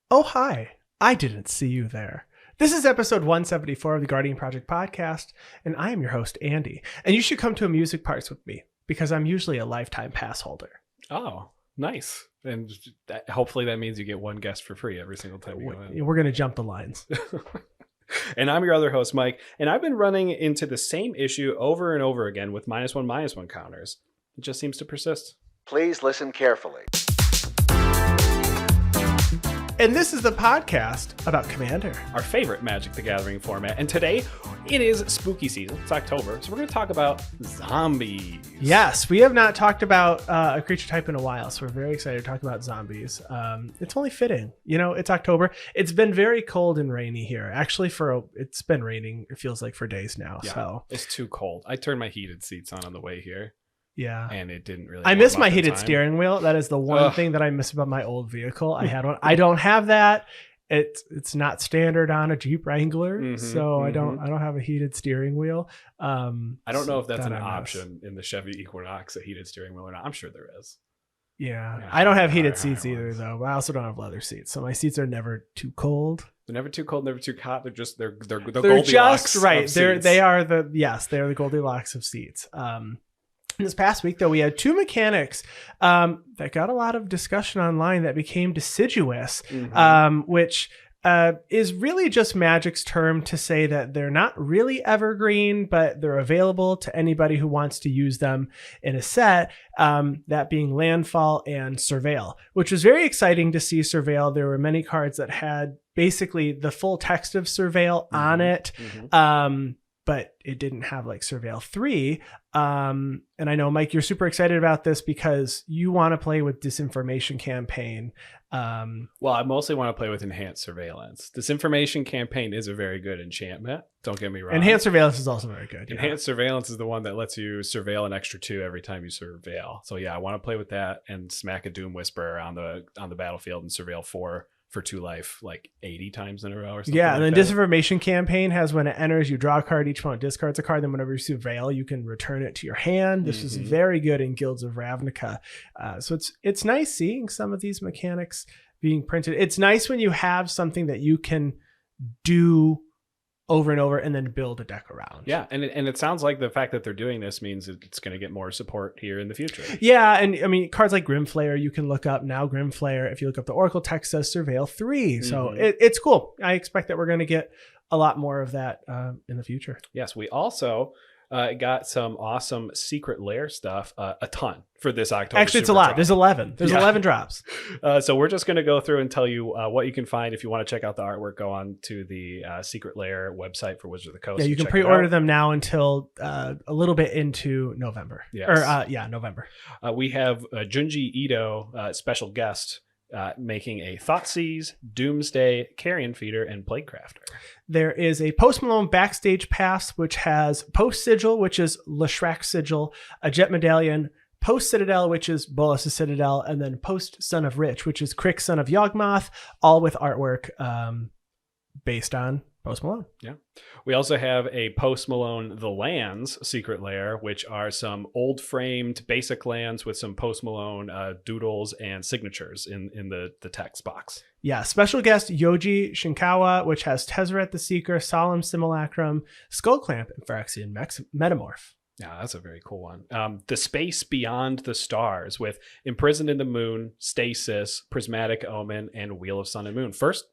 Oh, hi. I didn't see you there. This is episode 174 of the Guardian Project podcast, and I am your host, Andy. And you should come to Amusement Parks with me, because I'm usually a lifetime pass holder. Oh, nice. And hopefully that means you get one guest for free every single time you go in. We're going to jump the lines. And I'm your other host, Mike, and I've been running into the same issue over and over again with -1/-1 counters. It just seems to persist. Please listen carefully. And this is the podcast about Commander, our favorite Magic the Gathering format. And today, it is spooky season. It's October, so we're going to talk about zombies. Yes, we have not talked about a creature type in a while, so we're very excited to talk about zombies. It's only fitting. You know, it's October. It's been very cold and rainy here. Actually, it's been raining, it feels like, for days now. Yeah, so it's too cold. I turned my heated seats on the way here. Yeah. And it didn't really. I miss my heated steering wheel. That is the one thing that I miss about my old vehicle. I had one. I don't have that. It's not standard on a Jeep Wrangler, so I don't have a heated steering wheel. I don't know if that's an option in the Chevy Equinox, a heated steering wheel or not. I'm sure there is. Yeah. I don't have heated seats either, though. But I also don't have leather seats, so my seats are never too cold. They're never too cold, never too hot. They're They're Goldilocks just right. Of seats. They are the Goldilocks of seats. This past week, though, we had two mechanics that got a lot of discussion online that became deciduous, which is really just Magic's term to say that they're not really evergreen, but they're available to anybody who wants to use them in a set, that being Landfall and Surveil, which was very exciting to see Surveil. There were many cards that had basically the full text of Surveil on it. But it didn't have like Surveil 3. And I know, Mike, you're super excited about this because you want to play with Disinformation Campaign. Well, I mostly want to play with Enhanced Surveillance. Disinformation Campaign is a very good enchantment. Don't get me wrong. Enhanced Surveillance is also very good. Enhanced Surveillance is the one that lets you surveil an extra 2 every time you surveil. So yeah, I want to play with that and smack a Doom Whisperer on the battlefield and surveil 4 for 2 life like 80 times in a row or something. Yeah, and like then that. Disinformation Campaign has when it enters, you draw a card, each opponent discards a card, then whenever you surveil, you can return it to your hand. This is very good in Guilds of Ravnica. So it's nice seeing some of these mechanics being printed. It's nice when you have something that you can do over and over and then build a deck around. Yeah, and it sounds like the fact that they're doing this means it's going to get more support here in the future. Yeah, and I mean, cards like Grimflayer, you can look up now. Grimflayer, if you look up the Oracle text, says Surveil 3. So it's cool. I expect that we're going to get a lot more of that in the future. Yes, we also got some awesome secret lair stuff, a ton for this October. Actually, it's a lot. Drop. There's 11. There's 11 drops. So we're just going to go through and tell you what you can find. If you want to check out the artwork, go on to the Secret Lair website for Wizards of the Coast. Yeah, you can pre-order them now until a little bit into November. Yes. November. We have Junji Ito, special guest, making a Thoughtseize, Doomsday, Carrion Feeder, and Plaguecrafter. There is a Post Malone backstage pass, which has Post Sigil, which is Leshrac Sigil, a Jet Medallion, Post Citadel, which is Bolas' Citadel, and then Post Son of Rich, which is Crick, Son of Yawgmoth, all with artwork based on Post Malone. Yeah. We also have a Post Malone The Lands secret lair, which are some old framed basic lands with some Post Malone doodles and signatures in the text box. Yeah, special guest Yoji Shinkawa, which has Tezzeret the Seeker, Solemn Simulacrum, Skullclamp, and Phyrexian Metamorph. Yeah, that's a very cool one. The Space Beyond the Stars with Imprisoned in the Moon, Stasis, Prismatic Omen, and Wheel of Sun and Moon. First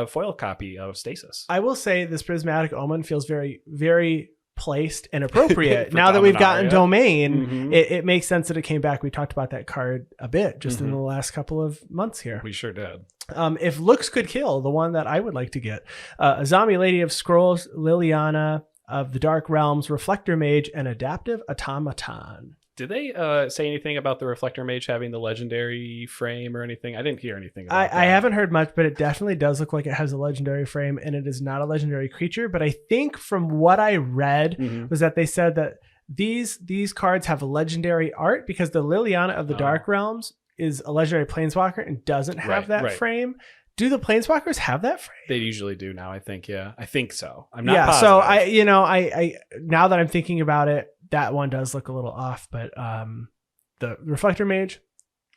foil copy of Stasis. I will say this Prismatic Omen feels very, very placed and appropriate. Now that we've gotten Domain, it makes sense that it came back. We talked about that card a bit just in the last couple of months here. We sure did. If looks could kill, the one that I would like to get, a Zombie Lady of Scrolls, Liliana of the Dark Realms, Reflector Mage, and Adaptive Automaton. Did they say anything about the Reflector Mage having the legendary frame or anything? I didn't hear anything about that. I haven't heard much, but it definitely does look like it has a legendary frame, and it is not a legendary creature. But I think from what I read was that they said that these cards have legendary art because the Liliana of the Dark Realms is a legendary planeswalker and doesn't have that frame. Do the planeswalkers have that frame? They usually do now, I think. Yeah, I think so. I'm not positive. So I now that I'm thinking about it, that one does look a little off, but the Reflector Mage,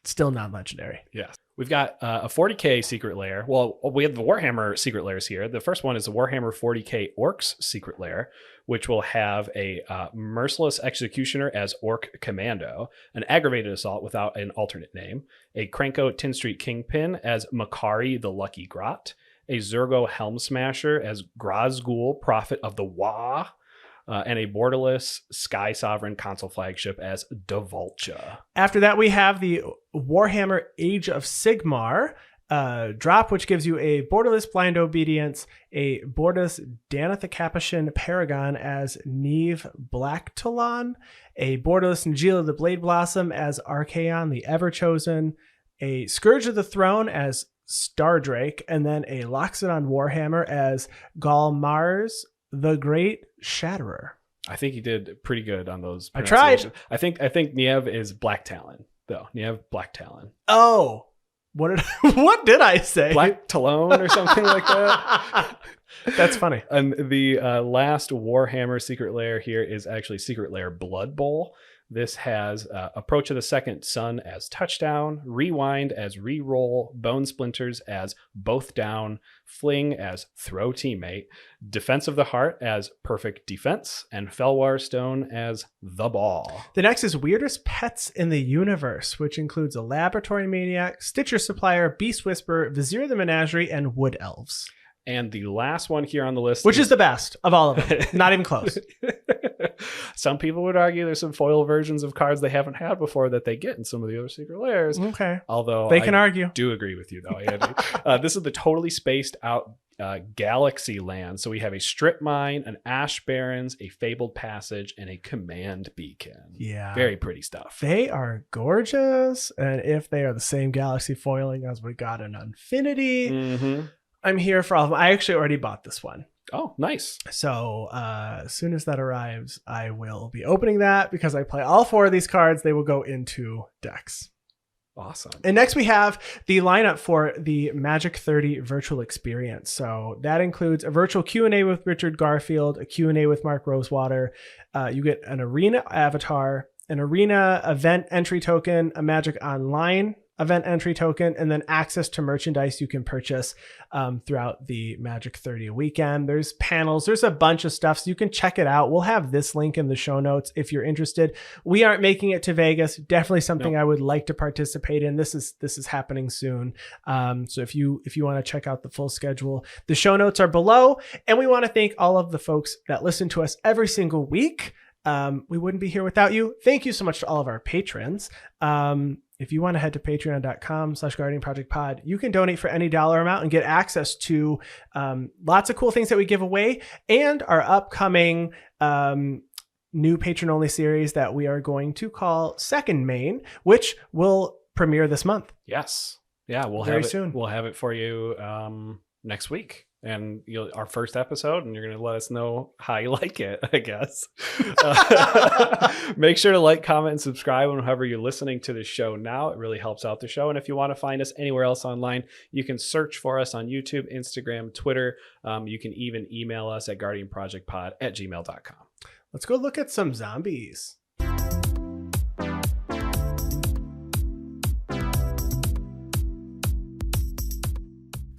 still non-legendary. Yes. We've got a 40k secret lair. Well, we have the Warhammer secret lairs here. The first one is the Warhammer 40k Orcs secret lair, which will have a merciless executioner as Orc Commando, an aggravated assault without an alternate name, a Krenko Tin Street Kingpin as Makari the Lucky Grot, a Zergo Helm Smasher as Grazgul Prophet of the Wa, and a borderless Sky Sovereign console flagship as Devolcha. After that, we have the Warhammer Age of Sigmar drop, which gives you a borderless Blind Obedience, a borderless Danath the Capuchin Paragon as Neve Blacktalon, a borderless Najila the Blade Blossom as Archaon the Everchosen, a Scourge of the Throne as Stardrake, and then a Loxodon Warhammer as Galmars the Great Shatterer. I think you did pretty good on those. I tried. I think Niev is Black Talon, though. Niev Black Talon. Oh, what did I say? Black Talon or something like that. That's funny. And the last Warhammer secret lair here is actually Secret Lair Blood Bowl. This has Approach of the Second Sun as Touchdown, Rewind as Reroll, Bone Splinters as Both Down, Fling as Throw Teammate, Defense of the Heart as Perfect Defense, and Felwar Stone as The Ball. The next is Weirdest Pets in the Universe, which includes a Laboratory Maniac, Stitcher Supplier, Beast Whisperer, Vizier the Menagerie, and Wood Elves. And the last one here on the list, which is the best of all of them. Not even close. Some people would argue there's some foil versions of cards they haven't had before that they get in some of the other secret lairs. Okay. Although they can argue. Do agree with you though, Andy. This is the totally spaced out galaxy land. So we have a Strip Mine, an Ash Barrens, a Fabled Passage, and a Command Beacon. Yeah. Very pretty stuff. They are gorgeous. And if they are the same galaxy foiling as we got in Infinity, I'm here for all of them. I actually already bought this one. Oh, nice. So as soon as that arrives, I will be opening that because I play all 4 of these cards. They will go into decks. Awesome. And next we have the lineup for the Magic 30 virtual experience. So that includes a virtual Q&A with Richard Garfield, a Q&A with Mark Rosewater. You get an arena avatar, an arena event entry token, a Magic Online event entry token, and then access to merchandise you can purchase throughout the Magic 30 weekend. There's panels, there's a bunch of stuff, so you can check it out. We'll have this link in the show notes if you're interested. We aren't making it to Vegas. Definitely something I would like to participate in. This is happening soon. So if you want to check out the full schedule, the show notes are below. And we want to thank all of the folks that listen to us every single week. We wouldn't be here without you. Thank you so much to all of our patrons. If you want to head to patreon.com/guardianprojectpod, you can donate for any dollar amount and get access to lots of cool things that we give away and our upcoming new patron-only series that we are going to call Second Main, which will premiere this month. Yes. Yeah, we'll Very have it soon. We'll have it for you next week. And our first episode, and you're going to let us know how you like it, I guess. Make sure to like, comment, and subscribe whenever you're listening to the show now. It really helps out the show. And if you want to find us anywhere else online, you can search for us on YouTube, Instagram, Twitter. You can even email us at guardianprojectpod@gmail.com. Let's go look at some zombies.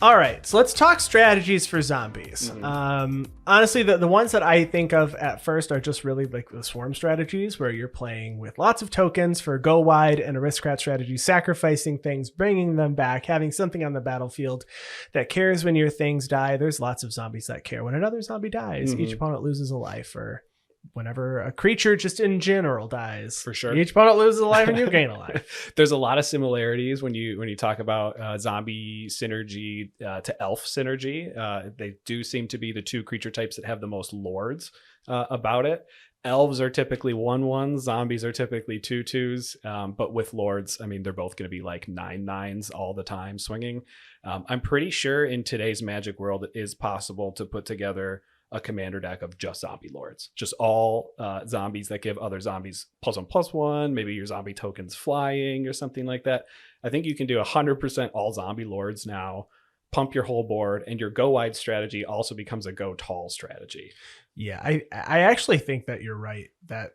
All right, so let's talk strategies for zombies. Honestly, the ones that I think of at first are just really like the swarm strategies where you're playing with lots of tokens for go wide and aristocrat strategies, sacrificing things, bringing them back, having something on the battlefield that cares when your things die. There's lots of zombies that care when another zombie dies. Each opponent loses a life, or whenever a creature just in general dies. For sure. Each opponent loses a life and you gain a life. There's a lot of similarities when you talk about zombie synergy to elf synergy. They do seem to be the two creature types that have the most lords about it. Elves are typically 1/1s, zombies are typically 2/2s, but with lords, I mean, they're both going to be like 9/9s all the time swinging. I'm pretty sure in today's Magic world it is possible to put together a commander deck of just zombie lords, just all zombies that give other zombies +1/+1. Maybe your zombie tokens flying or something like that. I think you can do 100% all zombie lords now, pump your whole board, and your go wide strategy also becomes a go tall strategy. Yeah, I actually think that you're right, that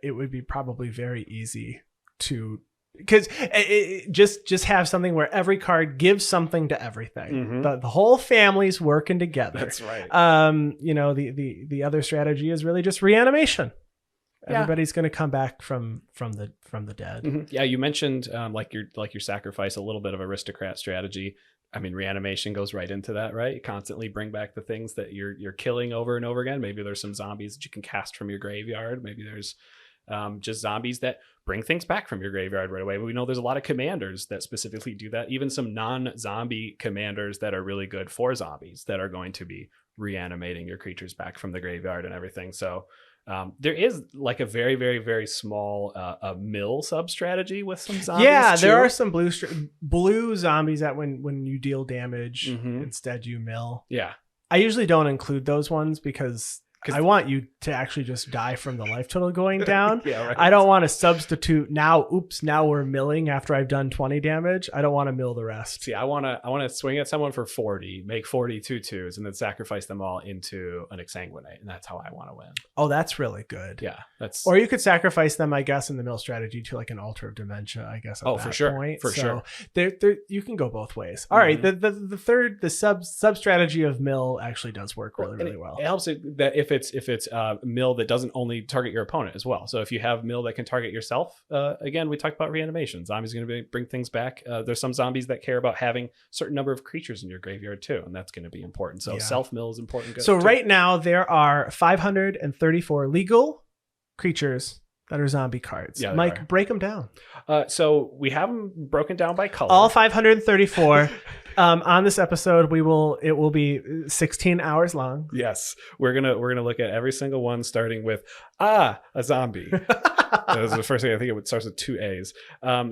it would be probably very easy to because just have something where every card gives something to everything. The whole family's working together. That's right. The other strategy is really just reanimation. Everybody's going to come back from the dead. Yeah, you mentioned like your sacrifice, a little bit of aristocrat strategy. I mean, reanimation goes right into that, right? You constantly bring back the things that you're killing over and over again. Maybe there's some zombies that you can cast from your graveyard. Maybe there's just zombies that bring things back from your graveyard right away. We know there's a lot of commanders that specifically do that. Even some non-zombie commanders that are really good for zombies that are going to be reanimating your creatures back from the graveyard and everything. So there is like a very, very, very small mill sub strategy with some zombies. Yeah, too. there are some blue zombies that when you deal damage, instead you mill. Yeah. I usually don't include those ones because I want you to actually just die from the life total going down. Yeah, right. I don't want to substitute now we're milling after I've done 20 damage. I don't want to mill the rest. See, I want to swing at someone for 40, make 40 2/2s, and then sacrifice them all into an exsanguinate, and that's how I want to win. Oh, that's really good. Yeah, that's. Or you could sacrifice them, I guess, in the mill strategy to like an altar of dementia, I guess. At that for sure, point. for sure. There, you can go both ways. All right, the third, the sub strategy of mill actually does work really well. It helps that if it's mill that doesn't only target your opponent as well. So if you have mill that can target yourself, again, we talked about reanimation. Zombies are going to bring things back. There's some zombies that care about having a certain number of creatures in your graveyard too, and that's going to be important. So self mill is important. So right now there are 534 legal creatures that are zombie cards. Yeah, Mike, break them down. So we have them broken down by color. All 534. On this episode, it will be 16 hours long. Yes, we're gonna look at every single one, starting with a zombie. That was the first thing. I think it starts with 2 A's.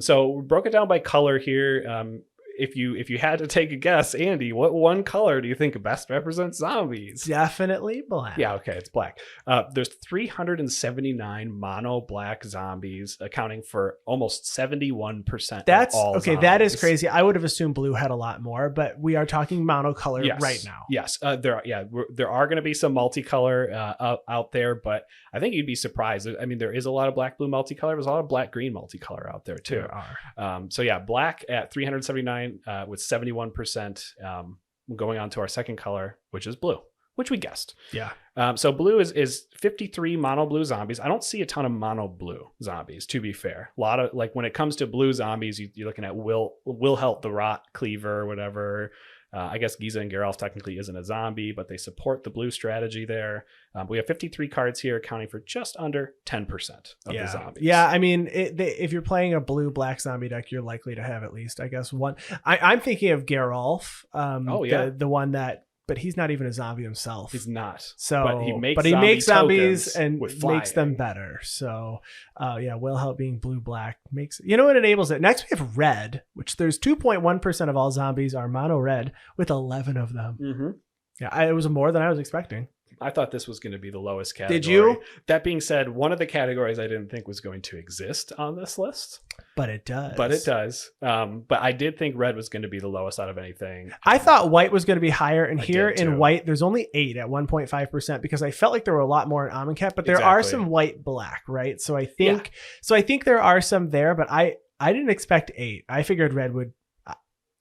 So we broke it down by color here. If you had to take a guess, Andy, what one color do you think best represents zombies? Definitely black. Yeah, okay, it's black. There's 379 mono black zombies, accounting for almost 71% That's of all okay. zombies. That is crazy. I would have assumed blue had a lot more, but we are talking monocolor right now. Yes, there are going to be some multicolor out there, but I think you'd be surprised. I mean, there is a lot of black blue multicolor. There's a lot of black green multicolor out there too. There are. So yeah, black at 379 with 71%. Going on to our second color, which is blue, which we guessed. Yeah. So blue is 53 mono blue zombies. I don't see a ton of mono blue zombies, to be fair. A lot of, like, when it comes to blue zombies, you're looking at Will Help the Rot Cleaver or whatever. I guess Giza and Gerald technically isn't a zombie, but they support the blue strategy there. We have 53 cards here, accounting for just under 10% of the zombies. Yeah, I mean, if you're playing a blue-black zombie deck, you're likely to have at least, I guess, one. I'm thinking of Gerald, the one that, but he's not even a zombie himself. He's not. So, but he makes zombies and makes them better. So, Will Help being blue-black makes, you know what enables it? Next, we have red, which there's 2.1% of all zombies are mono red, with 11 of them. Mm-hmm. Yeah, it was more than I was expecting. I thought this was going to be the lowest category. Did you? That being said, one of the categories I didn't think was going to exist on this list. But it does. But I did think red was going to be the lowest out of anything. I thought white was going to be higher. And here in white, there's only 8 at 1.5% because I felt like there were a lot more in Amonkhet, but there are some white black, right? So I think there are some there, but I didn't expect 8. I figured red would.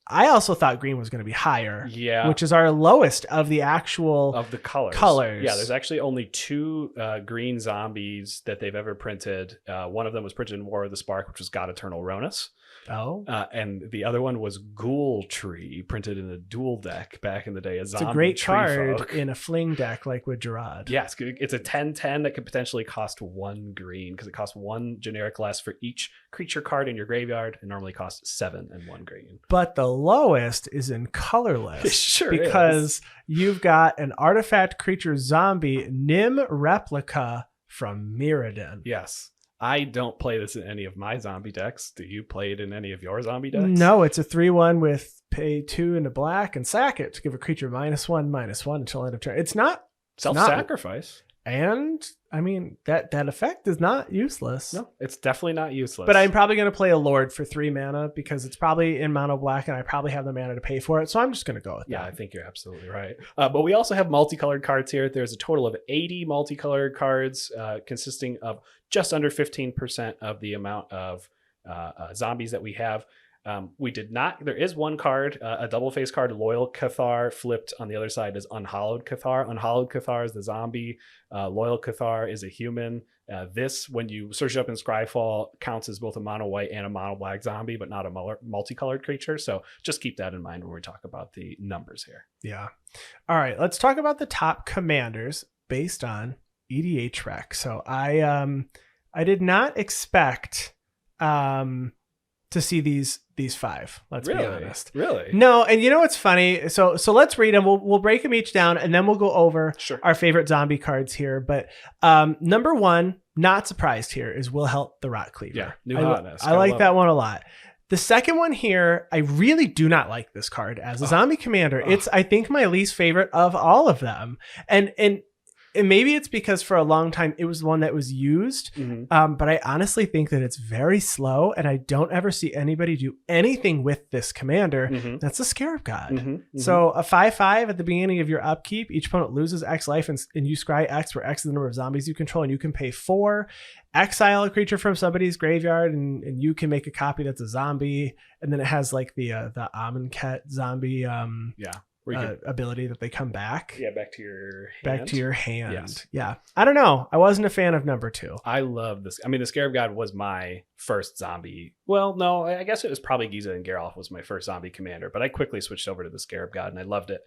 I also thought green was going to be higher, which is our lowest of the actual of the colors. Yeah, there's actually only 2 green zombies that they've ever printed. One of them was printed in War of the Spark, which was God Eternal Ronus. Oh, and the other one was Ghoul Tree, printed in a dual deck back in the day. It's a great card in a fling deck like with Gerard. Yes, it's a 10/10 that could potentially cost 1 green because it costs 1 generic less for each creature card in your graveyard. It normally costs 7 and 1 green. But the lowest is in colorless. It sure because you've got an artifact creature zombie Nim replica from Mirrodin. Yes. I don't play this in any of my zombie decks. Do you play it in any of your zombie decks? No, it's a 3/1 with pay 2 into black and sack it to give a creature -1/-1 until end of turn. It's not self-sacrifice. And I mean, that effect is not useless. No, it's definitely not useless. But I'm probably going to play a Lord for 3 mana because it's probably in mono black and I probably have the mana to pay for it. So I'm just going to go with that. Yeah, I think you're absolutely right. But we also have multicolored cards here. There's a total of 80 multicolored cards consisting of just under 15% of the amount of zombies that we have. We did not. There is one card, a double face card, Loyal Cathar, flipped on the other side is Unhallowed Cathar. Unhallowed Cathar is the zombie. Loyal Cathar is a human. This, when you search it up in Scryfall, counts as both a mono white and a mono black zombie, but not a multicolored creature. So just keep that in mind when we talk about the numbers here. Yeah. All right. Let's talk about the top commanders based on EDH rec. So I did not expect to see these five. Let's be honest. Really? No, and you know what's funny? So let's read them. We'll break them each down, and then we'll go over our favorite zombie cards here. But number one, not surprised here, is Wilhelt the Rot Cleaver. Yeah, new hotness. I like that one a lot. The second one here, I really do not like this card as a zombie commander. It's, I think, my least favorite of all of them, and maybe it's because for a long time it was the one that was used, but I honestly think that it's very slow, and I don't ever see anybody do anything with this commander. That's a Scarab God. So a 5/5 at the beginning of your upkeep, each opponent loses X life, and you scry X, where X is the number of zombies you control, and you can pay 4, exile a creature from somebody's graveyard, and you can make a copy that's a zombie, and then it has like the Amonkhet zombie ability that they come back. Yeah, back to your hand. Back to your hand. Yes. Yeah. I don't know. I wasn't a fan of number 2. I love this. I mean, the Scarab God was my first zombie. Well, no, I guess it was probably Giza and Gerald was my first zombie commander, but I quickly switched over to the Scarab God and I loved it.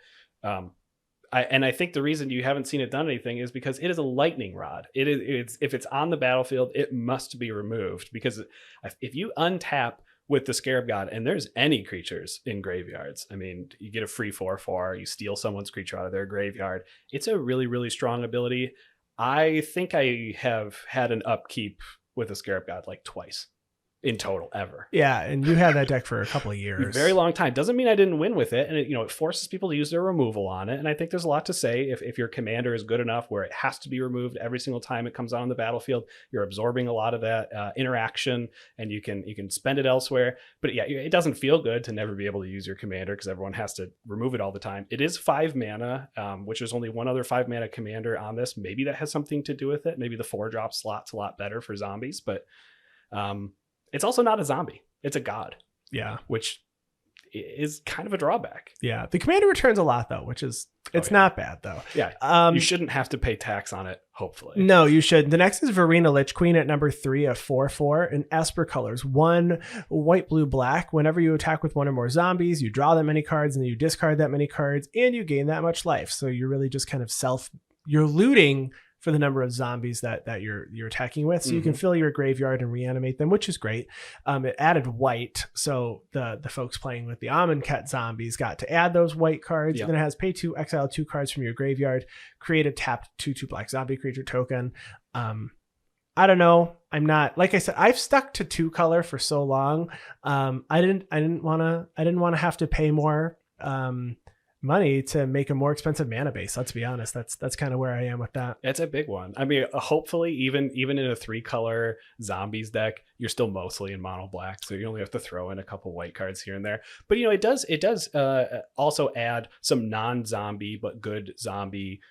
I think the reason you haven't seen it done anything is because it is a lightning rod. If it's on the battlefield, it must be removed, because if you untap with the Scarab God, and there's any creatures in graveyards, I mean, you get a free 4/4, you steal someone's creature out of their graveyard. It's a really, really strong ability. I think I have had an upkeep with a Scarab God like twice in total ever. Yeah, and you had that deck for a couple of years. A very long time. Doesn't mean I didn't win with it, and it forces people to use their removal on it. And I think there's a lot to say if your commander is good enough where it has to be removed every single time it comes on the battlefield. You're absorbing a lot of that interaction, and you can spend it elsewhere. But yeah, it doesn't feel good to never be able to use your commander because everyone has to remove it all the time. It is 5 mana, which is only one other 5 mana commander on this. Maybe that has something to do with it. Maybe the 4-drop slot's a lot better for zombies, but it's also not a zombie. It's a god. Yeah. Which is kind of a drawback. Yeah. The commander returns a lot, though, which is, it's not bad, though. Yeah. You shouldn't have to pay tax on it, hopefully. No, you should. The next is Varina Lich Queen at number 3, a 4/4 in Esper colors. 1 white, blue, black. Whenever you attack with 1 or more zombies, you draw that many cards, and then you discard that many cards, and you gain that much life. So you're really just kind of you're looting for the number of zombies that you're attacking with. So you can fill your graveyard and reanimate them, which is great. It added white. So the folks playing with the Amonkhet zombies got to add those white cards. And then it has pay 2, exile 2 cards from your graveyard, create a tapped 2/2 black zombie creature token. I don't know. I'm not, like I said, I've stuck to 2 color for so long. I didn't want to have to pay more money to make a more expensive mana base. Let's be honest. That's kind of where I am with that. It's a big one. I mean, hopefully even in a 3-color zombies deck, you're still mostly in mono black, so you only have to throw in a couple white cards here and there. But it does also add some non-zombie but good zombie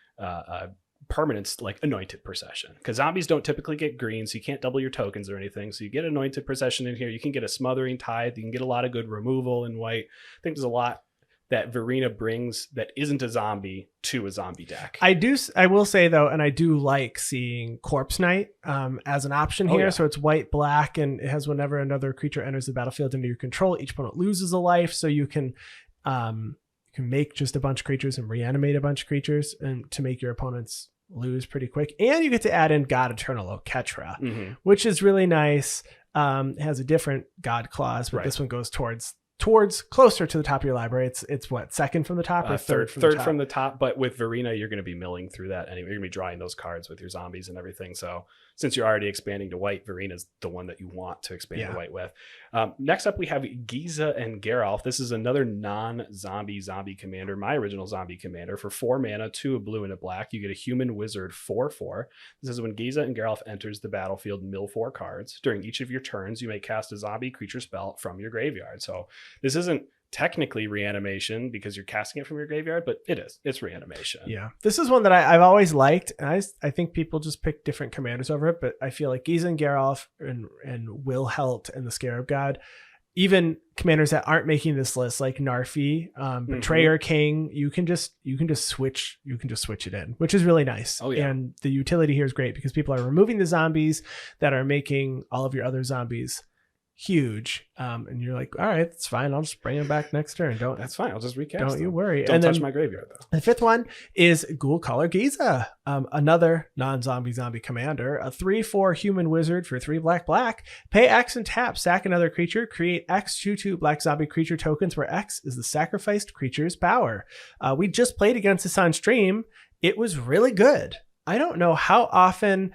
permanents like Anointed Procession, because zombies don't typically get green, so you can't double your tokens or anything. So you get Anointed Procession in here. You can get a Smothering Tithe. You can get a lot of good removal in white. I think there's a lot that Varina brings that isn't a zombie to a zombie deck. I will say though, and I do like seeing Corpse Knight as an option here. Yeah. So it's white, black, and it has whenever another creature enters the battlefield under your control, each opponent loses a life. So you can make just a bunch of creatures and reanimate a bunch of creatures and to make your opponents lose pretty quick. And you get to add in God Eternal Oketra, which is really nice. It has a different God clause, but this one goes towards closer to the top of your library. It's what, second from the top or third from the top? But with Varina, you're going to be milling through that anyway. You're going to be drawing those cards with your zombies and everything. So since you're already expanding to white, Varina's the one that you want to expand to white with. Next up, we have Giza and Gerald. This is another non-zombie zombie commander, my original zombie commander. For 4 mana, 2 a blue and a black, you get a human wizard 4/4. This is when Giza and Gerald enters the battlefield, mill 4 cards. During each of your turns, you may cast a zombie creature spell from your graveyard. So this isn't technically reanimation because you're casting it from your graveyard, but it's reanimation. Yeah, this is one that I've always liked, and I think people just pick different commanders over it, but I feel like Giza and Gerald and Wilhelt and the Scarab God, even commanders that aren't making this list, like Narfi, Betrayer King, you can just switch it in, which is really nice. Oh, yeah. And the utility here is great because people are removing the zombies that are making all of your other zombies huge. And you're like, all right, it's fine. I'll just bring them back next turn. That's fine. I'll just recast Don't them. you worry. Don't and touch then my graveyard though. the fifth one is Ghoul-Caller Giza, another non-zombie commander, a 3/4 human wizard for 3 black. Pay X and tap, sack another creature, create X 2/2 black zombie creature tokens where X is the sacrificed creature's power. We just played against this on stream. It was really good. I don't know how often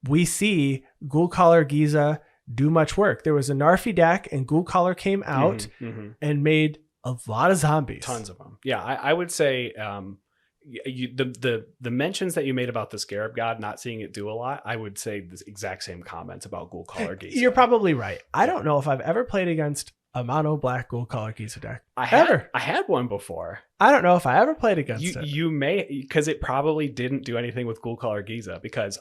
we see Ghoul-Caller Giza do much work. There was a Narfi deck and Ghoul-Caller came out and made a lot of zombies. Tons of them. Yeah, I would say the mentions that you made about the Scarab God not seeing it do a lot, I would say the exact same comments about Ghoul-Caller Giza. You're probably right. I don't know if I've ever played against a mono black Ghoul-Caller Giza deck. I had one before. I don't know if I ever played against it. You may, because it probably didn't do anything with Ghoul-Caller Giza, because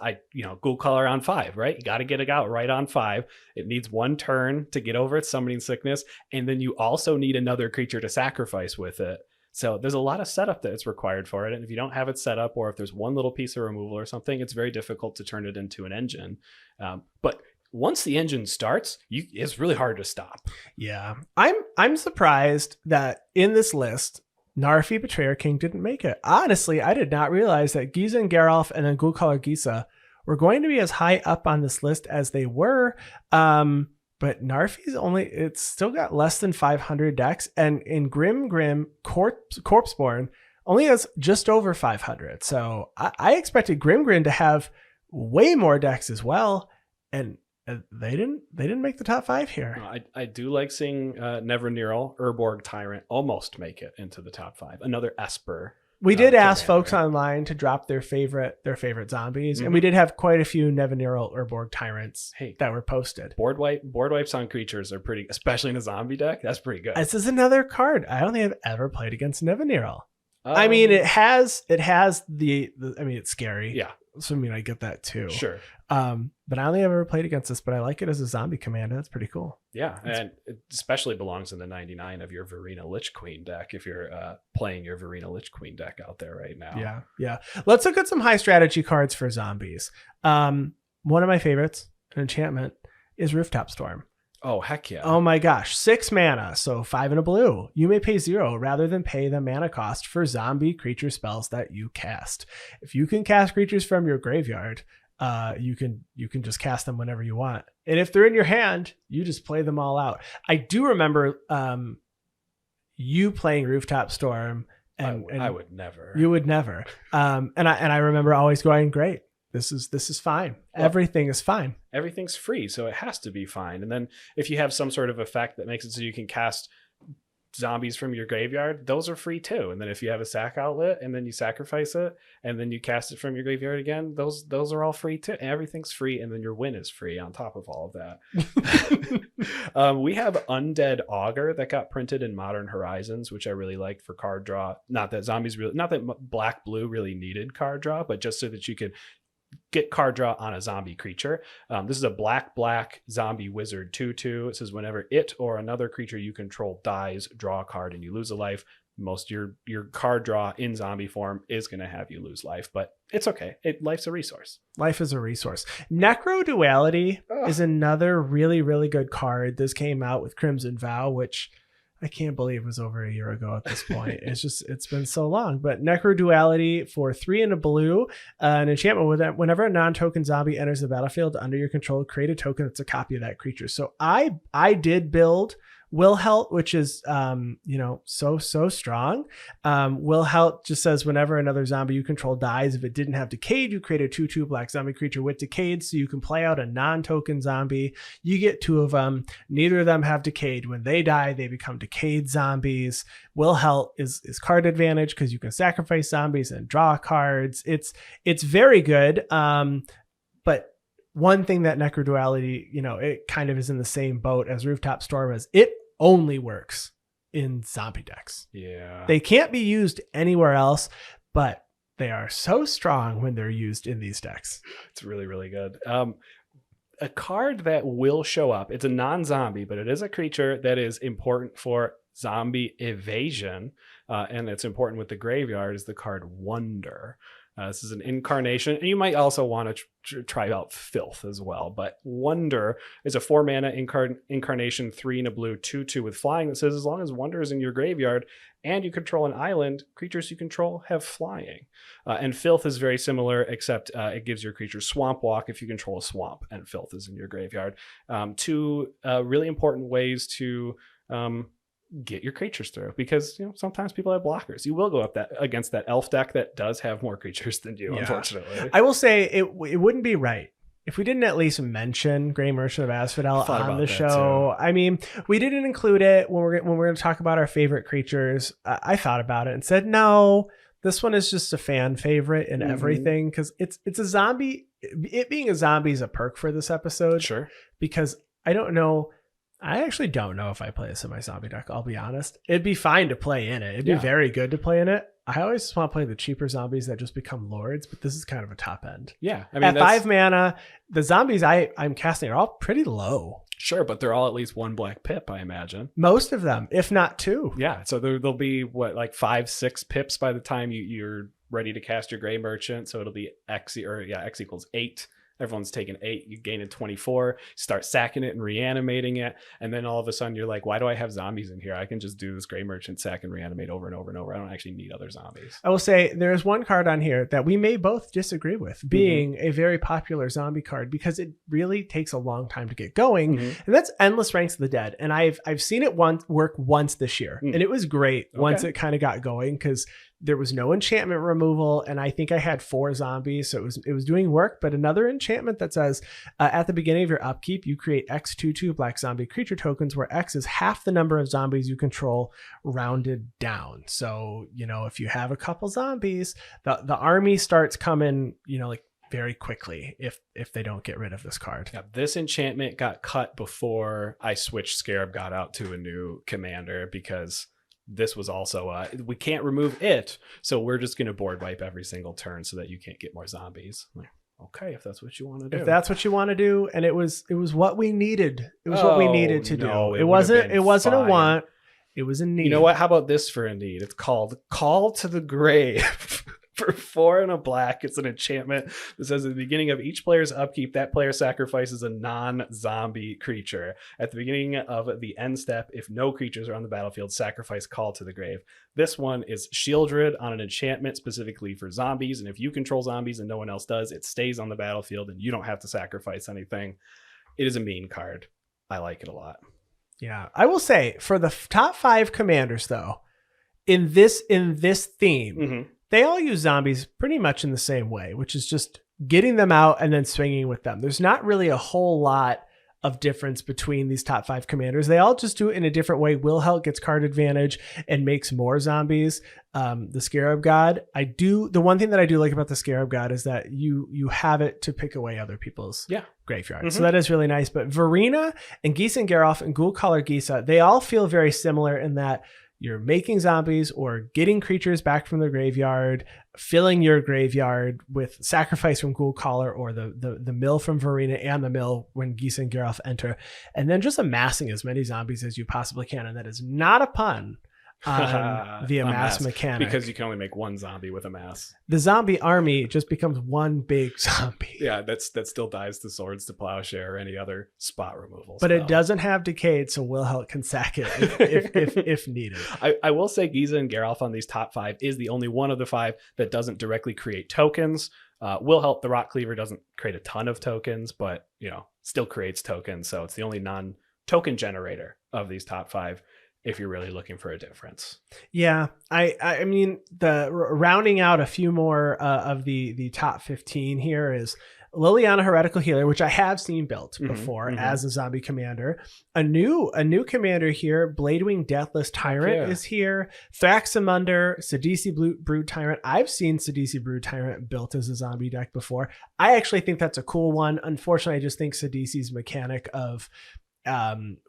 Ghoul-Caller on 5, right? You got to get it out right on 5. It needs 1 turn to get over its summoning sickness, and then you also need another creature to sacrifice with it. So there's a lot of setup that's required for it, and if you don't have it set up, or if there's one little piece of removal or something, it's very difficult to turn it into an engine. But once the engine starts, it's really hard to stop. Yeah, I'm surprised that in this list, Narfi Betrayer King didn't make it. Honestly, I did not realize that Giza and Gerald and then Ghoul-Caller Giza were going to be as high up on this list as they were. But Narfi's it's still got less than 500 decks, and in Grim Corpseborn only has just over 500. So I expected Grim to have way more decks as well, and they didn't make the top 5 here. I do like seeing Neverneral, Urborg Tyrant almost make it into the top 5. Another Esper. We did ask folks online to drop their favorite zombies, and we did have quite a few Neverneral Urborg Tyrants that were posted. Board wipes on creatures are pretty, especially in a zombie deck. That's pretty good. This is another card. I don't think I've ever played against Neverneral. I mean, it has the I mean, it's scary. Yeah. So I mean, I get that too. Sure. But I only ever played against this, but I like it as a zombie commander. That's pretty cool. Yeah, and it especially belongs in the 99 of your Varina Lich Queen deck if you're playing your Varina Lich Queen deck out there right now. Yeah. Let's look at some high strategy cards for zombies. One of my favorites, an enchantment, is Rooftop Storm. Oh, heck yeah. Oh my gosh. 6 mana, so 5 and a blue. You may pay 0 rather than pay the mana cost for zombie creature spells that you cast. If you can cast creatures from your graveyard, you can just cast them whenever you want. And if they're in your hand, you just play them all out. I do remember you playing Rooftop Storm, and I would never. You would never. And I remember always going, great. This is fine. Well, everything is fine. Everything's free, so it has to be fine. And then if you have some sort of effect that makes it so you can cast zombies from your graveyard, those are free too. And then if you have a sack outlet and then you sacrifice it and then you cast it from your graveyard again, those are all free too. Everything's free, and then your win is free on top of all of that. We have Undead Auger that got printed in Modern Horizons, which I really liked for card draw. Not that black blue really needed card draw, but just so that you could get card draw on a zombie creature. This is a black zombie wizard 2/2. It says whenever it or another creature you control dies, draw a card and you lose a life. Most your card draw in zombie form is going to have you lose life, but it's okay. Life's a resource. Life is a resource. Necro Duality is another really, really good card. This came out with Crimson Vow, which I can't believe was over a year ago at this point. It's been so long. But Necro Duality for 3 and a blue, an enchantment with that. Whenever a non-token zombie enters the battlefield under your control, create a token that's a copy of that creature. So I did build Wilhelt, which is so strong. Wilhelt just says whenever another zombie you control dies, if it didn't have Decayed, you create a 2/2 black zombie creature with Decayed, so you can play out a non-token zombie. You get 2 of them. Neither of them have Decayed. When they die, they become Decayed zombies. Wilhelt is card advantage because you can sacrifice zombies and draw cards. It's very good. But one thing that Necro Duality, it kind of is in the same boat as Rooftop Storm is it only works in zombie decks. Yeah. They can't be used anywhere else, but they are so strong when they're used in these decks. It's really, really good. A card that will show up, it's a non-zombie, but it is a creature that is important for zombie evasion, and it's important with the graveyard, is the card Wonder. This is an incarnation, and you might also want to try out Filth as well. But Wonder is a 4-mana incarnation, 3 and a blue, 2/2 with flying that says as long as Wonder is in your graveyard and you control an island, creatures you control have flying. And Filth is very similar, except it gives your creature Swamp Walk if you control a swamp, and Filth is in your graveyard. Two really important ways to get your creatures through, because sometimes people have blockers. You will go up against that elf deck that does have more creatures than you. Unfortunately, I will say it wouldn't be right if we didn't at least mention Grey Merchant of Asphodel on the show. I mean, we didn't include it when we're going to talk about our favorite creatures. I thought about it and said, no, this one is just a fan favorite and everything, because it's a zombie. It being a zombie is a perk for this episode. Sure. Because I actually don't know if I play a semi-zombie deck, I'll be honest. It'd be fine to play in it. It'd be very good to play in it. I always just want to play the cheaper zombies that just become lords, but this is kind of a top end. Yeah. I mean, at 5 mana, the zombies I'm casting are all pretty low. Sure, but they're all at least 1 black pip, I imagine. Most of them, if not 2. Yeah, so there'll be, 5-6 pips by the time you're ready to cast your Grey Merchant. So it'll be X equals 8. Everyone's taking 8, you gain a 24, start sacking it and reanimating it, and then all of a sudden you're like, why do I have zombies in here? I can just do this Grey Merchant, sack and reanimate over and over and over. I don't actually need other zombies. I will say there's one card on here that we may both disagree with being a very popular zombie card, because it really takes a long time to get going, and that's Endless Ranks of the Dead. And I've seen it work once this year, and it was great once it kind of got going, because there was no enchantment removal, and I think I had 4 zombies, so it was doing work. But another enchantment that says at the beginning of your upkeep, you create X 2/2 black zombie creature tokens, where X is half the number of zombies you control rounded down. So if you have a couple zombies, the army starts coming very quickly if they don't get rid of this card. Yeah, this enchantment got cut before I switched Scarab God out to a new commander, because this was also we can't remove it, so we're just going to board wipe every single turn so that you can't get more zombies. Okay, if that's what you want to do. If that's what you want to do, and it was what we needed. It was what we needed to do. It wasn't a want. It was a need. You know what? How about this for a need? It's called Call to the Grave. For 4 and a black, it's an enchantment that says at the beginning of each player's upkeep, that player sacrifices a non-zombie creature. At the beginning of the end step, if no creatures are on the battlefield, sacrifice Call to the Grave. This one is Shieldred on an enchantment specifically for zombies, and if you control zombies and no one else does, it stays on the battlefield and you don't have to sacrifice anything. It is a mean card. I like it a lot. Yeah, I will say for the top 5 commanders, though, in this theme, they all use zombies pretty much in the same way, which is just getting them out and then swinging with them. There's not really a whole lot of difference between these top 5 commanders. They all just do it in a different way. Wilhelt gets card advantage and makes more zombies. The Scarab God, the one thing that I do like about the Scarab God is that you have it to pick away other people's graveyard. So that is really nice. But Varina and Giza and Gerald and Ghoul-Caller Giza, they all feel very similar in that you're making zombies or getting creatures back from the graveyard, filling your graveyard with sacrifice from Ghoul-Caller or the mill from Varina and the mill when Giza and Gerald enter, and then just amassing as many zombies as you possibly can. And that is not a pun on the amass mechanic, because you can only make 1 zombie with amass. The zombie army just becomes one big zombie. Yeah, that still dies to Swords to Plowshare or any other spot removal but spell. It doesn't have Decayed, so Wilhelt can sack it if needed. I will say Giza and Gerald on these top 5 is the only one of the 5 that doesn't directly create tokens. Wilhelt the Rock Cleaver doesn't create a ton of tokens, but still creates tokens, so it's the only non-token generator of these top 5. If you're really looking for a difference. Yeah. I mean, the rounding out a few more of the top 15 here is Liliana Heretical Healer, which I have seen built before as a zombie commander. A new commander here, Bladewing Deathless Tyrant is here. Thraxamunder, Sidisi Brood Tyrant. I've seen Sidisi Brood Tyrant built as a zombie deck before. I actually think that's a cool one. Unfortunately, I just think Sidisi's mechanic of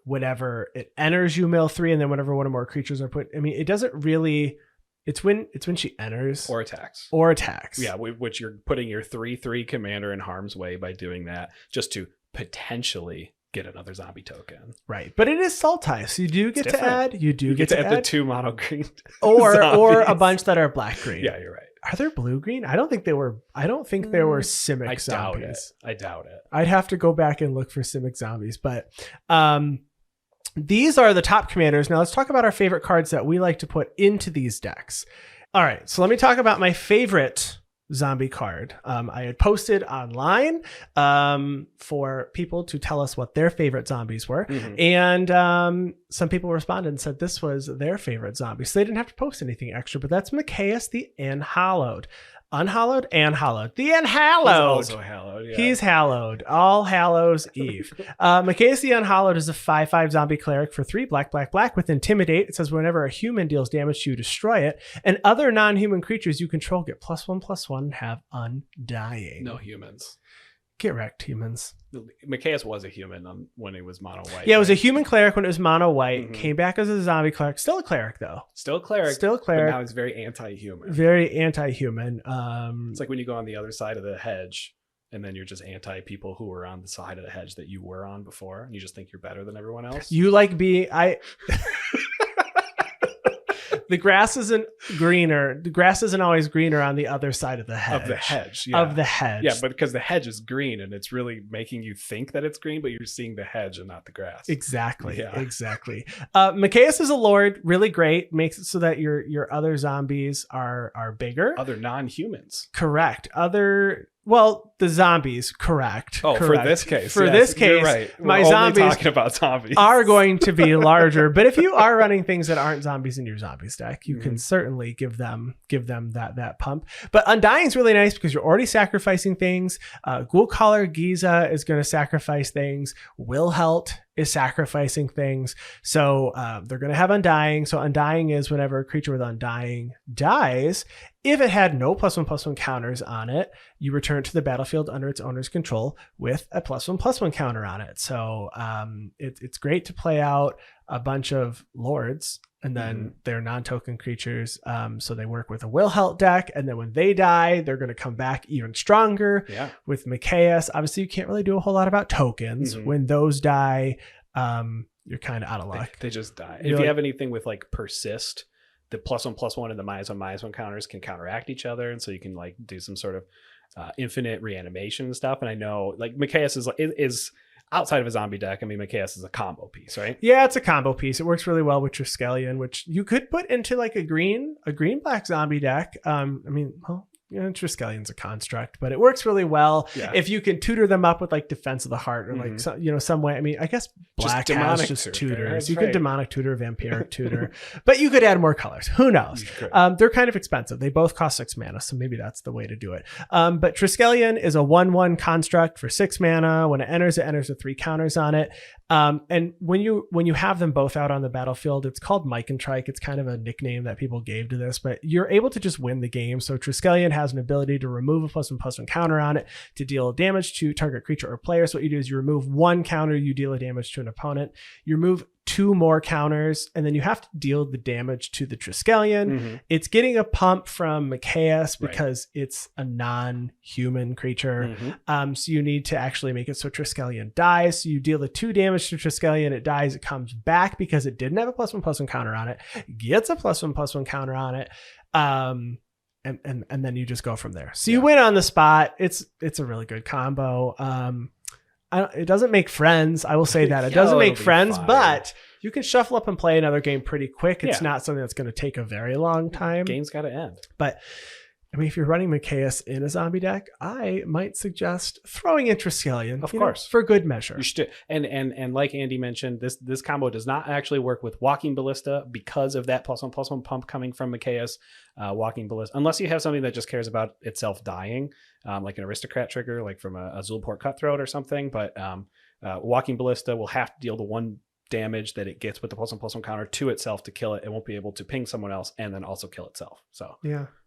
Whenever it enters, you mill 3, and then whenever one or more creatures are put, I mean, it doesn't really. It's when she enters or attacks. Yeah, which you're putting your 3/3 commander in harm's way by doing that, just to potentially get another zombie token. Right, but it is Sultai, so you do get to add. You get to add the 2 mono green or a bunch that are black green. Yeah, you're right. Are there blue green? I don't think there were Simic zombies. I doubt it. I'd have to go back and look for Simic zombies, but these are the top commanders. Now let's talk about our favorite cards that we like to put into these decks. All right, so let me talk about my favorite zombie card. I had posted online for people to tell us what their favorite zombies were. And some people responded and said this was their favorite zombie. So they didn't have to post anything extra, but that's Mikaeus the Unhallowed. Unhallowed and hallowed. The Unhallowed. He's also hallowed. Yeah. He's hallowed. All Hallows Eve. Mikaeus the Unhallowed is a 5/5 zombie cleric for 3 black with Intimidate. It says whenever a human deals damage to you, destroy it. And other non-human creatures you control get +1/+1 and have Undying. No humans. Get wrecked, humans. Mikaeus was a human when he was mono white. Yeah, it was a human cleric when it was mono white. Came back as a zombie cleric. Still a cleric, though. Still a cleric. But now he's very anti-human. Very anti-human. It's like when you go on the other side of the hedge and then you're just anti-people who were on the side of the hedge that you were on before, and you just think you're better than everyone else. You like being... The grass isn't greener. The grass isn't always greener on the other side of the hedge. Of the hedge. Yeah, but because the hedge is green and it's really making you think that it's green, but you're seeing the hedge and not the grass. Exactly. Mikaeus is a lord, really great. Makes it so that your other zombies are bigger. Other non-humans. Correct. The zombies, correct. Oh, correct. For this case. For this case, you're right. my We're zombies only talking about zombies are going to be larger. But if you are running things that aren't zombies in your zombies deck, you can certainly give them that pump. But Undying is really nice because you're already sacrificing things. Ghoul Caller Giza is going to sacrifice things. Wilhelt is sacrificing things. So they're going to have Undying. So Undying is whenever a creature with Undying dies, if it had no +1/+1 counters on it, you return it to the battlefield under its owner's control with a +1/+1 counter on it. So it's great to play out a bunch of lords and then they're non-token creatures. So they work with a Wilhelt deck. And then when they die, they're going to come back even stronger. Yeah. With Mikaeus, obviously you can't really do a whole lot about tokens. When those die, you're kind of out of luck. They just die. If you have anything with like persist, the +1/+1 and the -1/-1 counters can counteract each other. And so you can like do some sort of infinite reanimation and stuff. And I know like Mikaeus is outside of a zombie deck. I mean, Mikaeus is a combo piece, right? Yeah, it's a combo piece. It works really well with Triskelion, which you could put into like a green-black zombie deck. Triskelion's a construct, but it works really well if you can tutor them up with like Defense of the Heart or like some way. I mean, I guess black has just tutors. You could demonic tutor, vampiric tutor, but you could add more colors. Who knows? They're kind of expensive. They both cost 6 mana, so maybe that's the way to do it. But Triskelion is a 1/1 construct for 6 mana. When it enters with 3 counters on it. And when you have them both out on the battlefield, it's called Mike and Trike. It's kind of a nickname that people gave to this, but you're able to just win the game. So Triskelion has an ability to remove a +1/+1 counter on it to deal damage to target creature or player. So what you do is you remove 1 counter, you deal a damage to an opponent. You remove 2 more counters, and then you have to deal the damage to the Triskelion. It's getting a pump from Mikaeus because it's a non-human creature. So you need to actually make it so Triskelion dies. So you deal the 2 damage to Triskelion, it dies, it comes back because it didn't have a +1/+1 counter on it, gets a +1/+1 counter on it. And then you just go from there. So you win on the spot. It's a really good combo. It doesn't make friends. I will say that it doesn't make friends, but you can shuffle up and play another game pretty quick. It's not something that's going to take a very long time. Game's got to end. But I mean, if you're running Mikaeus in a zombie deck, I might suggest throwing in Triskelion, of course, for good measure. You should. And like Andy mentioned, this combo does not actually work with Walking Ballista because of that +1/+1 pump coming from Mikaeus. Walking Ballista, unless you have something that just cares about itself dying, like an Aristocrat trigger, like from a Zulport Cutthroat or something. But Walking Ballista will have to deal the 1 damage that it gets with the +1/+1 counter to itself to kill it. It won't be able to ping someone else and then also kill itself. So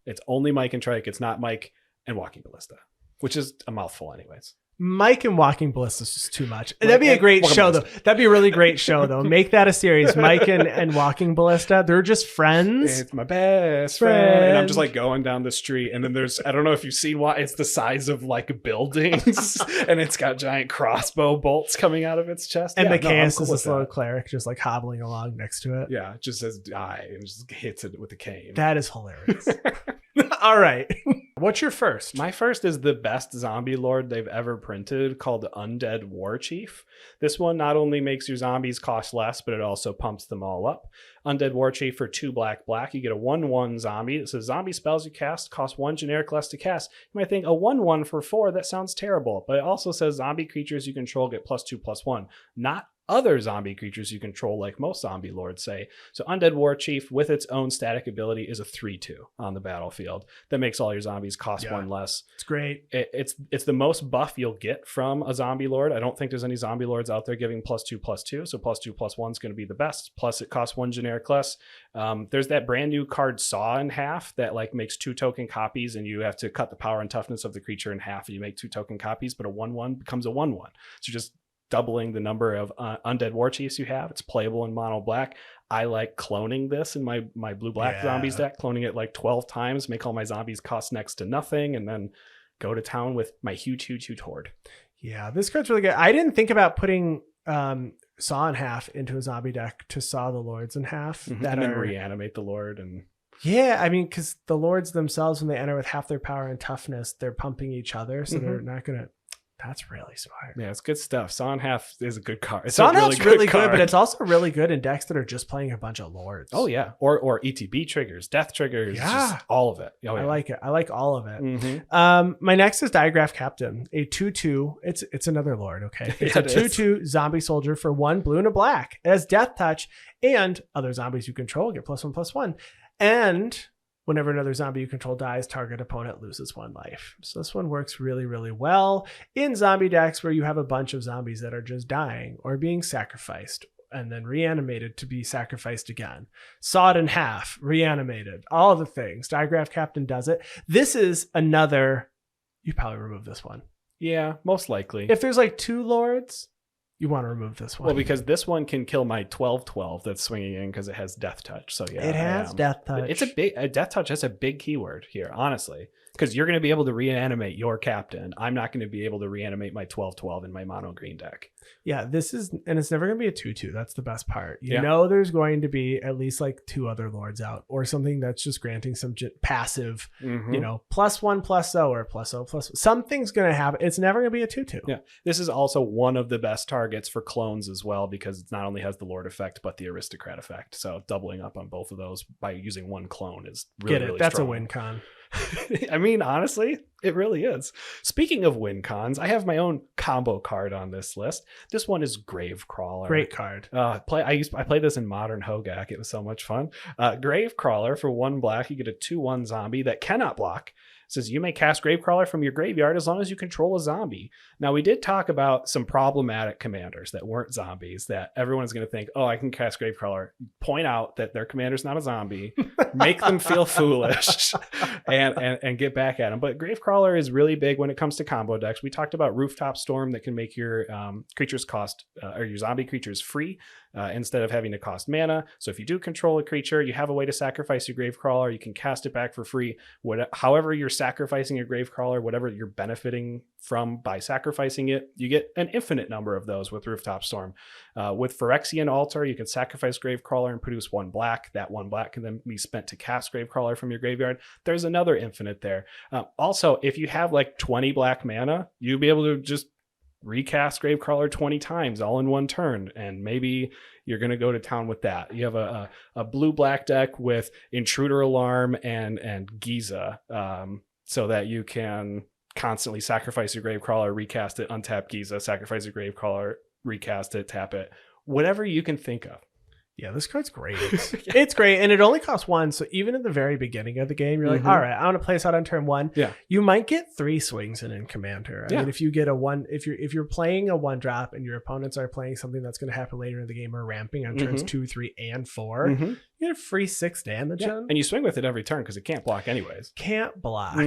it's only Mike and Trike. It's not Mike and Walking Ballista, which is a mouthful anyways. Mike and Walking Ballista is just too much. That'd be a great Walking show, Ballista. though. That'd be a really great show, though. Make that a series. Mike and Walking Ballista. They're just friends. It's my best friend. And I'm just like going down the street. And then there's, I don't know if you've seen why, it's the size of like buildings. And it's got giant crossbow bolts coming out of its chest. And yeah, Macias cool is with this little that. cleric just like hobbling along next to it. Yeah, it just says die and just hits it with a cane. That is hilarious. All right. What's your first? My first is the best zombie lord they've ever printed, called Undead Warchief. This one not only makes your zombies cost less, but it also pumps them all up. Undead Warchief for 2 black. You get a 1/1 zombie. It says zombie spells you cast cost 1 generic less to cast. You might think a 1/1 for 4, that sounds terrible. But it also says zombie creatures you control get +2/+1. Not other zombie creatures you control like most zombie lords say. So Undead Warchief with its own static ability is a 3/2 on the battlefield. That makes all your zombies cost 1 less. It's great. It's the most buff you'll get from a zombie lord. I don't think there's any zombie lords out there giving +2/+2. So +2/+1 is going to be the best. Plus it costs 1 generic less. There's that brand new card Saw in half that like makes 2 token copies, and you have to cut the power and toughness of the creature in half. And you make 2 token copies, but a 1/1 becomes a 1/1. So just doubling the number of Undead Warchiefs you have. It's playable in mono black. I like cloning this in my blue-black zombies deck, cloning it like 12 times, make all my zombies cost next to nothing, and then go to town with my huge horde. Yeah, this card's really good. I didn't think about putting Saw in half into a zombie deck to saw the lords in half. And then reanimate the lord. And yeah, I mean, because the lords themselves, when they enter with half their power and toughness, they're pumping each other, so they're not going to... That's really smart. Yeah, it's good stuff. Saw in half is a good card. It's Saw in half's really good, card. but it's also really good in decks that are just playing a bunch of lords. Oh yeah, or ETB triggers, death triggers, just all of it. Oh, yeah. I like it. I like all of it. Mm-hmm. My next is Digraph Captain, a 2/2. It's another lord. Okay, it's a 2/2 zombie soldier for 1 blue and a black. It has death touch, and other zombies you control get +1/+1. And whenever another zombie you control dies, target opponent loses 1 life. So this one works really, really well in zombie decks where you have a bunch of zombies that are just dying or being sacrificed and then reanimated to be sacrificed again. Sawed in half, reanimated, all the things. Digraph Captain does it. This is another... You probably remove this one. Yeah, most likely. If there's like 2 lords, you want to remove this one. Well, because this one can kill my 12/12 that's swinging in because it has death touch. So yeah, it has death touch. But it's a death touch. That's a big keyword here, honestly, because you're going to be able to reanimate your captain. I'm not going to be able to reanimate my 12/12 in my mono green deck. Yeah, this is, and it's never going to be a 2/2. That's the best part. You know, there's going to be at least like 2 other lords out, or something that's just granting some passive, you know, +1/+0 or +0/+. Something's going to happen. It's never going to be a 2/2. Yeah, this is also one of the best targets for clones as well, because it not only has the lord effect but the aristocrat effect. So doubling up on both of those by using 1 clone is really, really That's strong. a win con. I mean, honestly, it really is. Speaking of win cons, I have my own combo card on this list. This one is Gravecrawler. Great card. I played this in Modern Hogak. It was so much fun. Gravecrawler for 1 black. You get a 2/1 zombie that cannot block. It says you may cast Gravecrawler from your graveyard as long as you control a zombie. Now, we did talk about some problematic commanders that weren't zombies that everyone is going to think, oh, I can cast Gravecrawler. Point out that their commander's not a zombie. Make them feel foolish and get back at them. But Gravecrawler is really big when it comes to combo decks. We talked about Rooftop Storm that can make your creatures cost, or your zombie creatures free instead of having to cost mana. So if you do control a creature, you have a way to sacrifice your Gravecrawler. You can cast it back for free. However you're sacrificing your Gravecrawler, whatever you're benefiting from by sacrificing it, you get an infinite number of those with Rooftop Storm. With Phyrexian Altar, you can sacrifice Gravecrawler and produce 1 black. That 1 black can then be spent to cast Gravecrawler from your graveyard. There's another infinite there. Also, if you have like 20 black mana, you'll be able to just recast Gravecrawler 20 times all in 1 turn, and maybe you're going to go to town with that. You have a blue-black deck with Intruder Alarm and Giza, so that you can constantly sacrifice your Gravecrawler, recast it, untap Giza, sacrifice your Gravecrawler, recast it, tap it. Whatever you can think of. Yeah, this card's great. It's great, and it only costs 1. So even at the very beginning of the game, you're like, all right, I want to play this out on turn 1. Yeah, you might get 3 swings in Commander. I mean, if you get a 1, if you're playing a 1-drop and your opponents are playing something that's going to happen later in the game or ramping on turns 2, 3, and 4, you get a free 6 damage in. And you swing with it every turn because it can't block anyways. Can't block,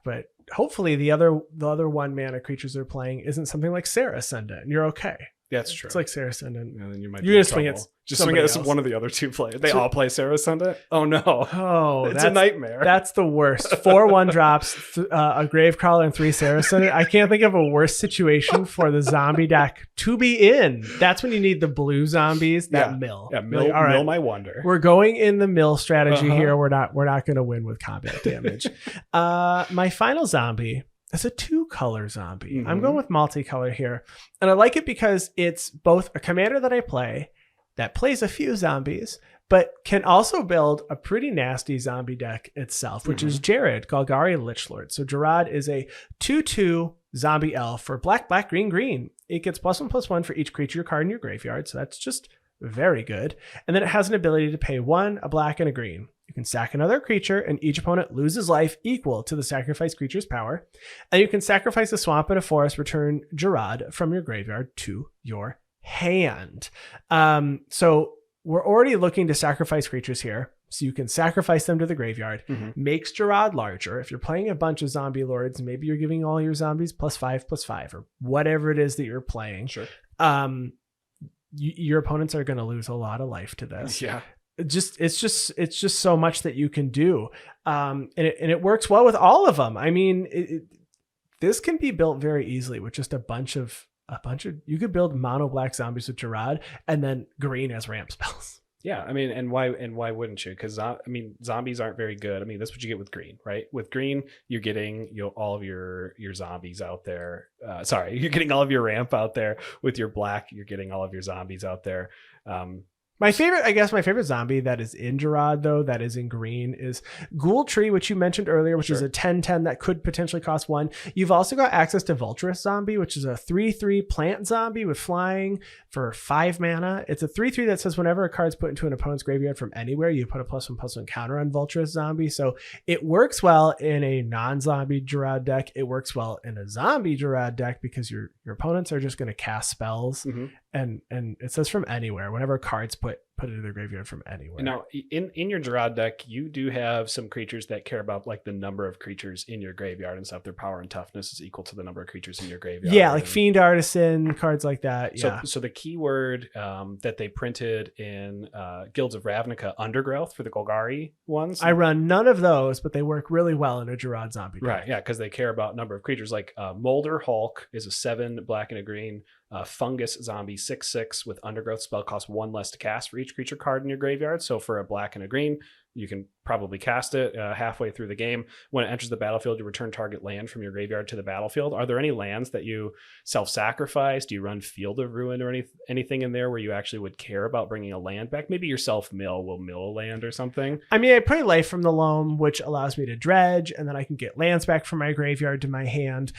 but hopefully the other 1-mana creatures they're playing isn't something like Sarah Ascendant, and you're okay. That's true. It's like Sarah Ascendant. And then you might You're be gonna in swing trouble. it. Just swing it as one of the other two players. They all play Sarah Ascendant? Oh no. Oh, it's a nightmare. That's the worst. 4/1 drops, a Gravecrawler and 3 Sarah Ascendant. I can't think of a worse situation for the zombie deck to be in. That's when you need the blue zombies that mill. Yeah, mill, all right, mill my wonder. We're going in the mill strategy here. We're not going to win with combat damage. My final zombie is a 2-color zombie. I'm going with multicolor here. And I like it because it's both a commander that I play that plays a few zombies, but can also build a pretty nasty zombie deck itself, which is Gerald, Golgari Lichlord. So Gerard is a 2/2 zombie elf for black, green, green. It gets +1/+1 for each creature card in your graveyard. So that's just very good. And then it has an ability to pay 1, a black, and a green. You can sack another creature, and each opponent loses life equal to the sacrificed creature's power. And you can sacrifice a swamp and a forest, return Gerard from your graveyard to your hand. So we're already looking to sacrifice creatures here. So you can sacrifice them to the graveyard. Makes Gerard larger. If you're playing a bunch of zombie lords, maybe you're giving all your zombies +5/+5 or whatever it is that you're playing. Sure. Your opponents are going to lose a lot of life to this. Yeah. It's just so much that you can do. And it works well with all of them. I mean, this can be built very easily with just a bunch of, you could build mono black zombies with Gerard and then green as ramp spells. Yeah, I mean, and why wouldn't you? Because zombies aren't very good. I mean, that's what you get with green, right? With green, you're getting all of your zombies out there. You're getting all of your ramp out there. With your black, you're getting all of your zombies out there. My favorite zombie that is in Gerard, though, that is in green, is Ghoul Tree, which you mentioned earlier, which is a 10/10 that could potentially cost 1. You've also got access to Vultra Zombie, which is a 3/3 plant zombie with flying for 5 mana. It's a 3/3 that says whenever a card is put into an opponent's graveyard from anywhere, you put a +1/+1 counter on Vultra Zombie. So it works well in a non-zombie Gerard deck. It works well in a zombie Gerard deck because your opponents are just going to cast spells. And it says from anywhere, whenever cards put into their graveyard from anywhere. Now, in your Gerard deck, you do have some creatures that care about like the number of creatures in your graveyard and stuff. Their power and toughness is equal to the number of creatures in your graveyard. Yeah, like Fiend Artisan, cards like that. Yeah. So the keyword that they printed in Guilds of Ravnica, Undergrowth, for the Golgari ones. I run none of those, but they work really well in a Gerard zombie deck. Right, yeah, because they care about number of creatures. Like Molder Hulk is a 7 black and a green. Fungus Zombie 6/6 with Undergrowth spell costs 1 less to cast for each creature card in your graveyard. So for a black and a green, you can probably cast it halfway through the game. When it enters the battlefield, you return target land from your graveyard to the battlefield. Are there any lands that you self-sacrifice? Do you run Field of Ruin or anything in there where you actually would care about bringing a land back? Maybe your self-mill will mill a land or something. I mean, I play Life from the Loam, which allows me to dredge, and then I can get lands back from my graveyard to my hand.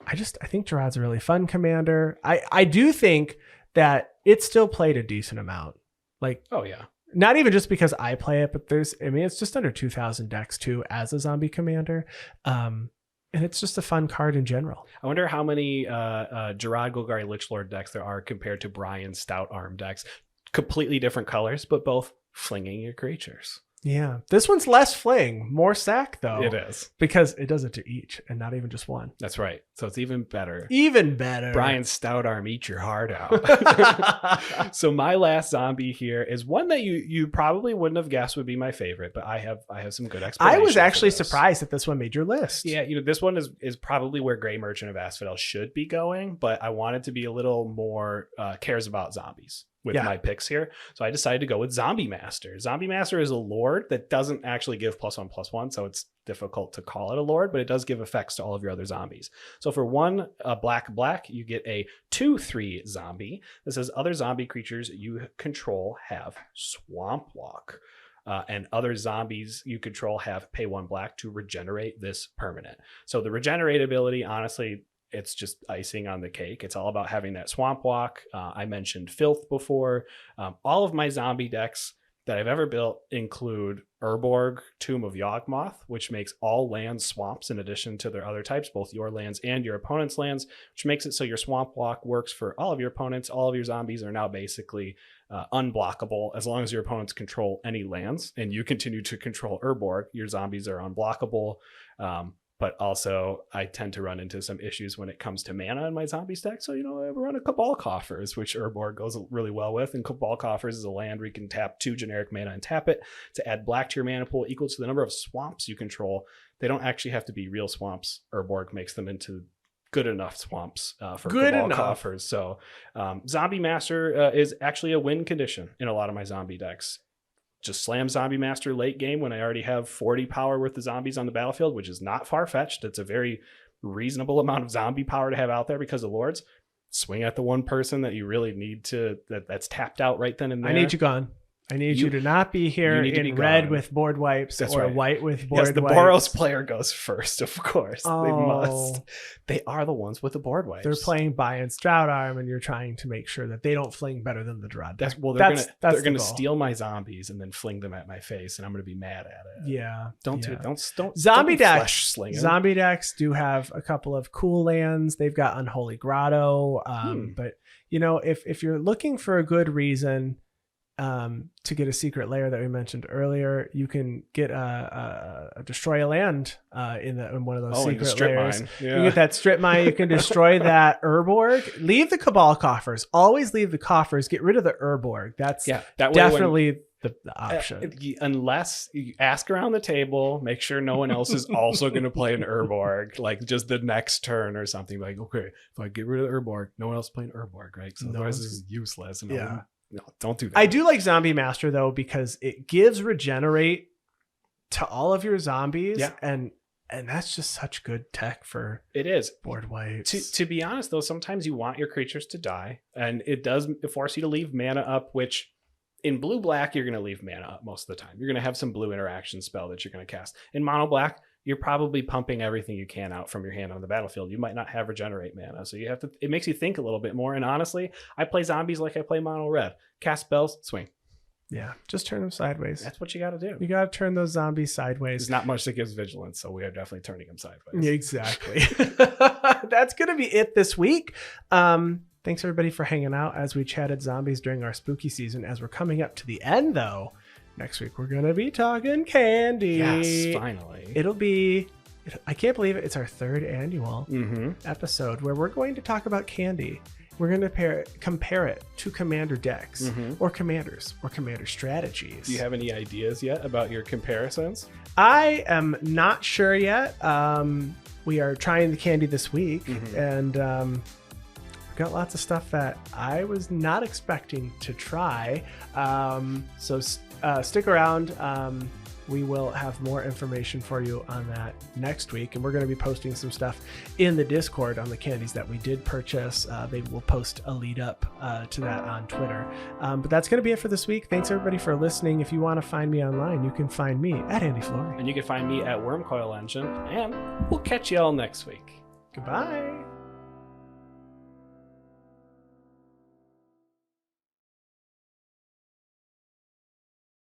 I think Gerard's a really fun commander. I do think that it's still played a decent amount. Like, oh yeah. Not even just because I play it, but it's just under 2,000 decks too as a zombie commander. And it's just a fun card in general. I wonder how many Gerard Golgari Lichlord decks there are compared to Brian's Stout Arm decks. Completely different colors, but both flinging your creatures. Yeah. This one's less fling, more sack though. It is. Because it does it to each and not even just one. That's right. So it's even better. Even better. Brian's Stout Arm, eat your heart out. So my last zombie here is one that you probably wouldn't have guessed would be my favorite, but I have some good explanations. I was actually surprised that this one made your list. Yeah, this one is probably where Grey Merchant of Asphodel should be going, but I wanted to be a little more cares about zombies with my picks here. So I decided to go with Zombie Master. Zombie Master is a lord that doesn't actually give +1/+1, so it's difficult to call it a lord, but it does give effects to all of your other zombies. So for 1 black, you get a 2/3 zombie that says other zombie creatures you control have Swamp Walk. And other zombies you control have pay 1 black to regenerate this permanent. So the regenerate ability, honestly, it's just icing on the cake. It's all about having that Swamp Walk. I mentioned Filth before. All of my zombie decks that I've ever built include Urborg, Tomb of Yawgmoth, which makes all lands swamps in addition to their other types, both your lands and your opponent's lands, which makes it so your Swamp Walk works for all of your opponents. All of your zombies are now basically unblockable as long as your opponents control any lands and you continue to control Urborg. Your zombies are unblockable. but also I tend to run into some issues when it comes to mana in my zombie stack. So, I run a Cabal Coffers, which Urborg goes really well with. And Cabal Coffers is a land where you can tap 2 generic mana and tap it to add black to your mana pool equal to the number of swamps you control. They don't actually have to be real swamps. Urborg makes them into good enough swamps for Cabal Coffers. So Zombie Master is actually a win condition in a lot of my zombie decks. Just slam Zombie Master late game when I already have 40 power worth of zombies on the battlefield, which is not far-fetched. It's a very reasonable amount of zombie power to have out there because of Lords. Swing at the one person that you really need to, that's tapped out right then and there. I need you gone. I need you to not be here in red with board wipes. That's or right. White with board wipes. Yes, the Boros player goes first, of course. Oh. They must. They are the ones with the board wipes. They're playing Buy-in Stroud Arm, and you're trying to make sure that they don't fling better than the Drud. They're going to steal my zombies and then fling them at my face, and I'm going to be mad at it. Yeah. Don't zombie decks. Flesh slinging. Zombie decks do have a couple of cool lands. They've got Unholy Grotto, but if you're looking for a good reason to get a secret lair that we mentioned earlier, you can get a destroy a land in one of those secret lairs. Yeah. You can get that strip mine. You can destroy that Urborg. Leave the Cabal Coffers. Always leave the coffers. Get rid of the Urborg. That's definitely the option. Unless you ask around the table, make sure no one else is also going to play an Urborg, like just the next turn or something. Like, okay, if I get rid of the Urborg, no one else is playing Urborg, right? So otherwise this is useless. And no, don't do that. I do like Zombie Master though, because it gives regenerate to all of your zombies, and that's just such good tech for board wipes. To be honest though, sometimes you want your creatures to die, and it does force you to leave mana up, which in blue black you're going to leave mana up most of the time. You're going to have some blue interaction spell that you're going to cast. In mono black, you're probably pumping everything you can out from your hand on the battlefield. You might not have regenerate mana, so it makes you think a little bit more. And honestly, I play zombies like I play mono red. Cast spells, swing. Yeah, just turn them sideways. That's what you got to do. You got to turn those zombies sideways. There's not much that gives vigilance, so we are definitely turning them sideways. Yeah, exactly. That's going to be it this week. Thanks everybody for hanging out as we chatted zombies during our spooky season. As we're coming up to the end though, next week we're going to be talking candy. Yes, finally. I can't believe it. It's our 3rd annual episode where we're going to talk about candy. We're going to compare it to commander decks or commanders or commander strategies. Do you have any ideas yet about your comparisons? I am not sure yet. We are trying the candy this week, and we've got lots of stuff that I was not expecting to try. So stick around. We will have more information for you on that next week, and we're going to be posting some stuff in the Discord on the candies that we did purchase. They will post a lead up to that on Twitter. But that's going to be it for this week. Thanks everybody for listening. If you want to find me online, you can find me at Andy Flory. And you can find me at Wormcoil Engine, and we'll catch you all next week. Goodbye.